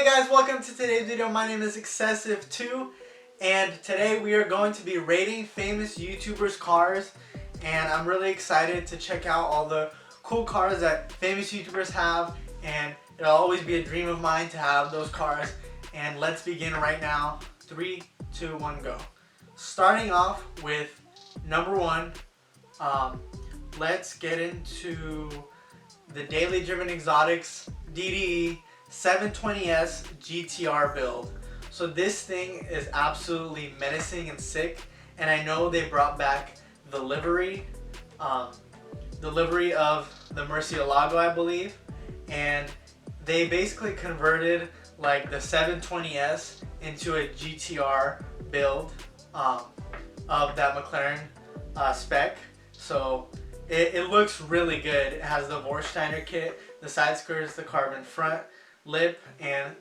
Hey guys, welcome to today's video. My name is Excessive2 and today we are going to be rating famous YouTubers' cars, and I'm really excited to check out all the cool cars that famous YouTubers have, and it'll always be a dream of mine to have those cars. And let's begin right now. 3, 2, 1, go. Starting off with number 1, let's get into the Daily Driven Exotics DDE 720S GTR build. So this thing is absolutely menacing and sick, and I know they brought back the livery of the Murcielago, I believe, and they basically converted like the 720S into a GTR build of that McLaren spec. So it looks really good. It has the Vorsteiner kit, the side skirts, the carbon front lip, and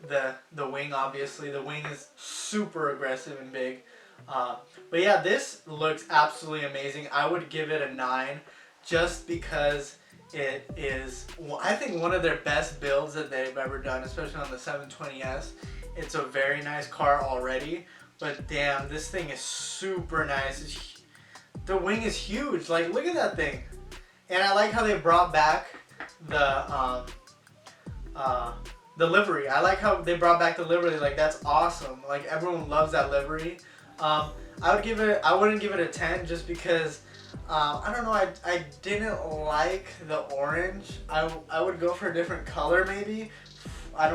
the wing. Obviously the wing is super aggressive and big, but yeah, this looks absolutely amazing. I would give it a 9 just because it is, I think, one of their best builds that they've ever done, especially on the 720S. It's a very nice car already, but damn, this thing is super nice. The wing is huge, like look at that thing. And I like how they brought back the livery. I like how they brought back the livery. Like, that's awesome. Like, everyone loves that livery. I wouldn't give it a 10 just because I don't know, I didn't like the orange. I would go for a different color maybe. I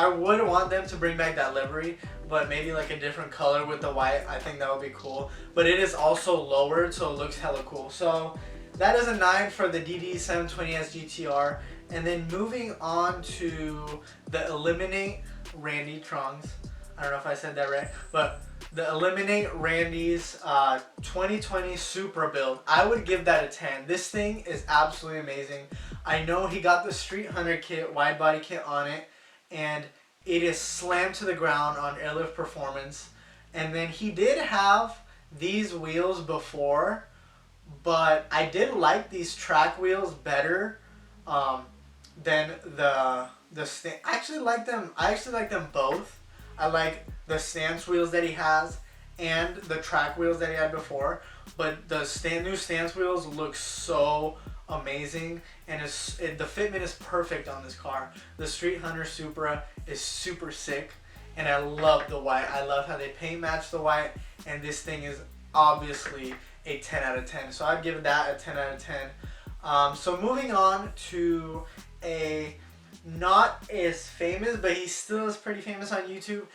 would want them to bring back that livery, but maybe like a different color with the white. I think that would be cool. But it is also lowered, so it looks hella cool. So that is a 9 for the DD 720S GTR. And then moving on to the Eliminate Randy trunks. I don't know if I said that right, but the Eliminate Randy's 2020 Supra build. I would give that a 10. This thing is absolutely amazing. I know he got the Street Hunter kit, wide body kit on it, and it is slammed to the ground on airlift performance. And then he did have these wheels before, but I did like these track wheels better than the I actually like them both. I like the stance wheels that he has and the track wheels that he had before, but the new stance wheels look so amazing, and the fitment is perfect on this car. The Street Hunter Supra is super sick, and I love the white. I love how they paint match the white, and this thing is obviously a 10 out of 10. So I'd give that a 10 out of 10. So moving on to a not as famous, but he still is pretty famous on YouTube.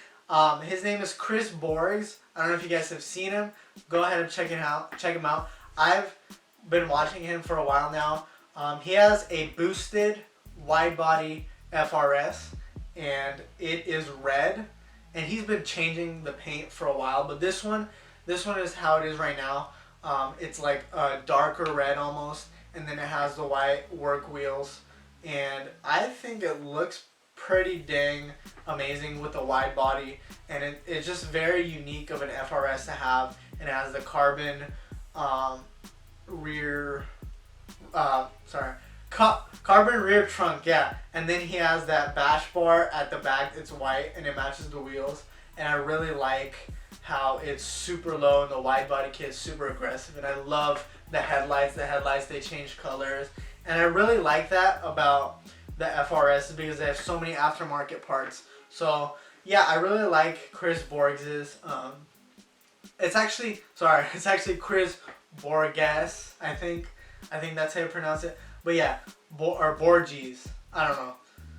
His name is Chris Borgs. I don't know if you guys have seen him. Go ahead and check him out. I've been watching him for a while now. He has a boosted wide body FRS, and it is red, and he's been changing the paint for a while, but this one is how it is right now. It's like a darker red almost, and then it has the white work wheels, and I think it looks pretty dang amazing with the wide body, and it's just very unique of an FRS to have. It has the carbon carbon rear trunk, yeah, and then he has that bash bar at the back. It's white and it matches the wheels, and I really like how it's super low and the wide body kit is super aggressive, and I love the headlights. They change colors, and I really like that about the FRS because they have so many aftermarket parts. So yeah, I really like Chris Borgs's. It's actually Chris Borges. I think that's how you pronounce it. But yeah, or Borges. I don't know.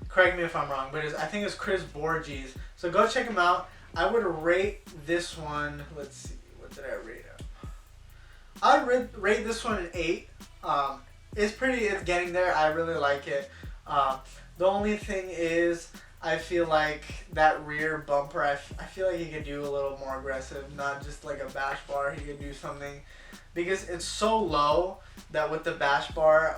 Correct me if I'm wrong, but I think it's Chris Borges. So go check him out. I would rate this one. Let's see, what did I rate it? I'd rate this one an 8. It's getting there. I really like it. The only thing is, I feel like that rear bumper, I feel like he could do a little more aggressive, not just like a bash bar. He could do something, because it's so low that with the bash bar,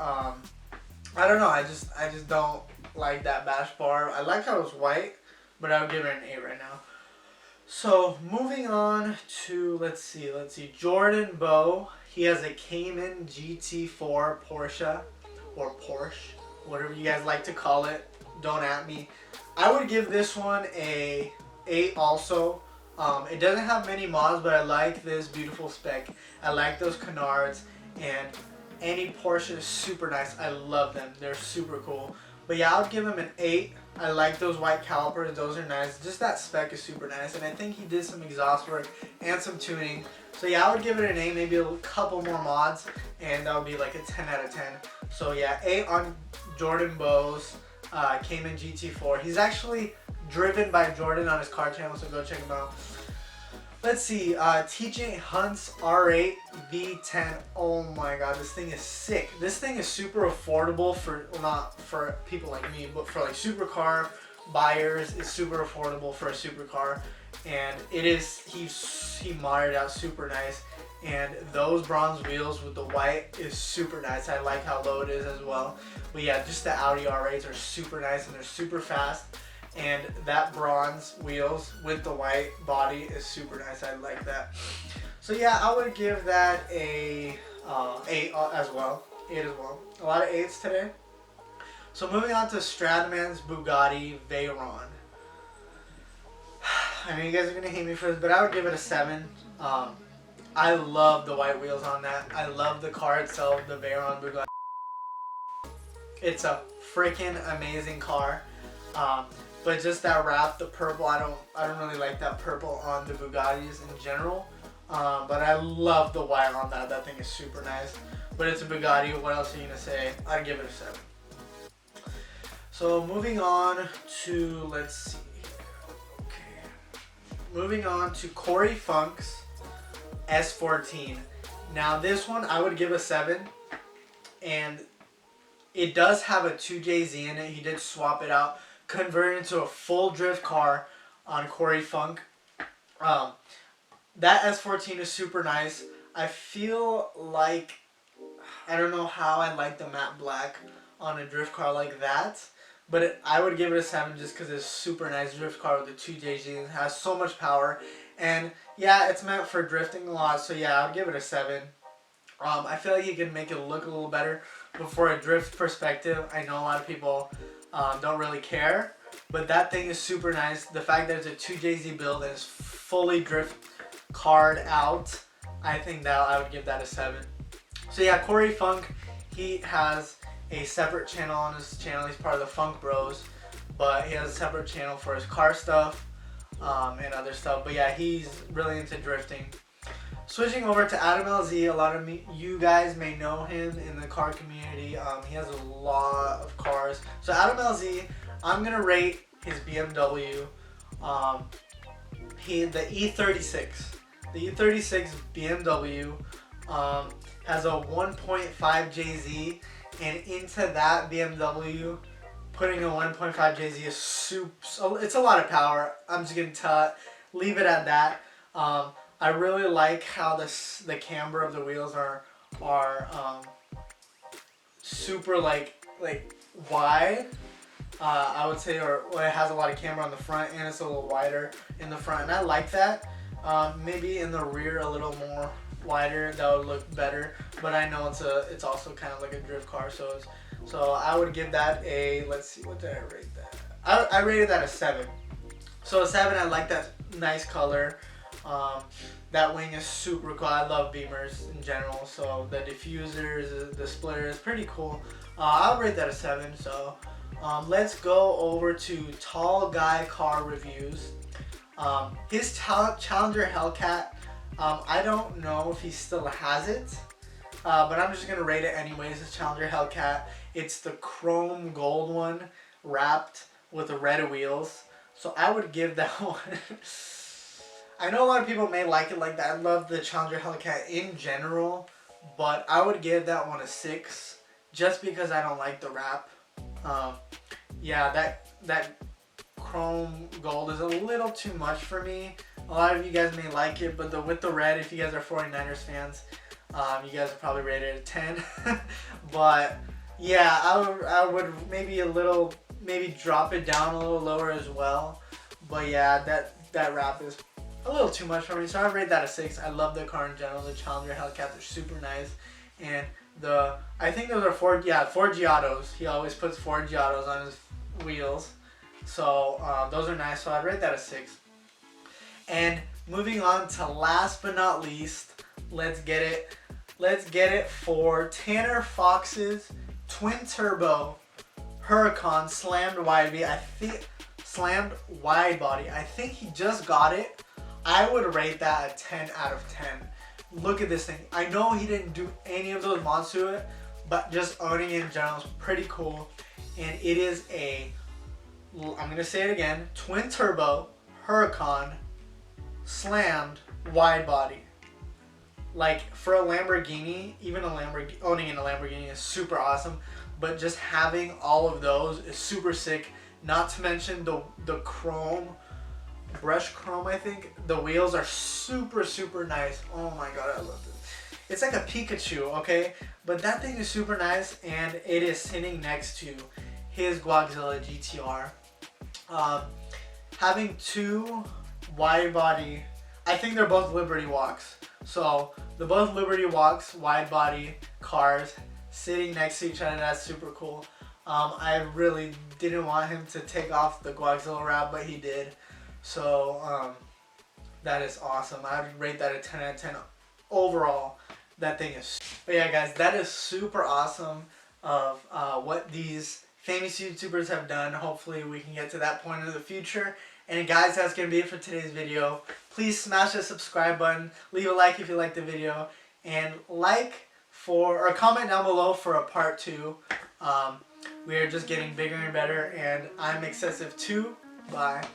I don't know, I just don't like that bash bar. I like how it's white, but I would give it an 8 right now. So moving on to, let's see, Jordan Beau. He has a Cayman GT4 Porsche, or Porsche, whatever you guys like to call it. Don't at me. I would give this one a 8 also. It doesn't have many mods, but I like this beautiful spec. I like those canards, and any Porsche is super nice. I love them. They're super cool. But yeah, I would give him an 8. I like those white calipers. Those are nice. Just that spec is super nice. And I think he did some exhaust work and some tuning. So yeah, I would give it an 8, maybe a couple more mods, and that would be like a 10 out of 10. So yeah, 8 on Jordan Beau's Cayman GT4. He's actually driven by Jordan on his car channel, so go check him out. Let's see, TJ Hunt's R8 V10. Oh my god, this thing is sick. This thing is super affordable for, well, not for people like me, but for like supercar buyers. It's super affordable for a supercar, and it is, he modded out super nice. And those bronze wheels with the white is super nice. I like how low it is as well. But yeah, just the Audi R8s are super nice and they're super fast. And that bronze wheels with the white body is super nice. I like that. So yeah, I would give that a 8 as well. 8 as well. A lot of 8s today. So moving on to Strataman's Bugatti Veyron. I know you guys are going to hate me for this, but I would give it a 7. I love the white wheels on that. I love the car itself, the Veyron Bugatti. It's a freaking amazing car. But just that wrap, the purple, I don't really like that purple on the Bugattis in general. But I love the white on that. That thing is super nice. But it's a Bugatti. What else are you gonna say? I'd give it a 7. So moving on to, let's see here. Okay. Moving on to Corey Funk's S14. Now this one I would give a 7, and it does have a 2JZ in it. He did swap it out, convert it into a full drift car on Corey Funk. That S14 is super nice. I feel like, I don't know how I like the matte black on a drift car like that, but I would give it a 7 just because it's a super nice drift car with the 2JZ. It has so much power, and yeah, it's meant for drifting a lot, so yeah, I would give it a 7. I feel like you can make it look a little better, but for a drift perspective, I know a lot of people don't really care, but that thing is super nice. The fact that it's a 2JZ build and it's fully drift card out, I think that I would give that a 7. So yeah, Corey Funk, he has a separate channel on his channel. He's part of the Funk Bros, but he has a separate channel for his car stuff and other stuff. But yeah, he's really into drifting. Switching over to Adamlz, a lot of you guys may know him in the car community. He has a lot of cars. So Adamlz, I'm gonna rate his BMW. The E36. The E36 BMW has a 1.5 JZ, and into that BMW, putting a 1.5 JZ is super. It's a lot of power. I'm just gonna leave it at that. I really like how the camber of the wheels are super like wide. I would say, or it has a lot of camber on the front, and it's a little wider in the front, and I like that. Maybe in the rear a little more wider, that would look better. But I know it's also kind of like a drift car, so I would give that a, let's see, what did I rate that? I rated that a 7. So a 7. I like that nice color. That wing is super cool. I love Beamers in general, so the diffusers, the splitter is pretty cool. I'll rate that a 7. So let's go over to Tall Guy Car Reviews. His Challenger Hellcat, I don't know if he still has it, but I'm just going to rate it anyways. His Challenger Hellcat, it's the chrome gold one wrapped with the red wheels, so I would give that one. I know a lot of people may like it like that. I love the Challenger Hellcat in general, but I would give that one a 6 just because I don't like the wrap. Yeah, that chrome gold is a little too much for me. A lot of you guys may like it, but with the red, if you guys are 49ers fans, you guys would probably rate it a 10. But yeah, I would maybe drop it down a little lower as well. But yeah, that wrap is a little too much for me, so I rate that a 6. I love the car in general. The Challenger Hellcats are super nice, and I think those are Ford Giottos. He always puts Ford Giottos on his wheels. So those are nice. So I'd rate that a 6. And moving on to last but not least, let's get it. Let's get it for Tanner Fox's twin turbo Huracan slammed wide body. Slammed wide body. I think he just got it. I would rate that a 10 out of 10. Look at this thing. I know he didn't do any of those mods to it, but just owning it in general is pretty cool. And it is a, I'm going to say it again, twin turbo Huracan slammed wide body. Like, for a Lamborghini, even owning in a Lamborghini is super awesome, but just having all of those is super sick. Not to mention the chrome, brush chrome, I think. The wheels are super, super nice. Oh my god, I love this. It's like a Pikachu, okay? But that thing is super nice, and it is sitting next to his Guagzilla GTR. Having two wide body, I think they're both Liberty Walks. So they're both Liberty Walks, wide body cars sitting next to each other. That's super cool. I really didn't want him to take off the Guagzilla route, but he did. So that is awesome. I would rate that a 10 out of 10 overall. That thing is. But yeah, guys, that is super awesome of what these famous YouTubers have done. Hopefully we can get to that point in the future. And guys, that's going to be it for today's video. Please smash the subscribe button. Leave a like if you liked the video. And comment down below for a part 2. We are just getting bigger and better. And I'm Excessive2. Bye.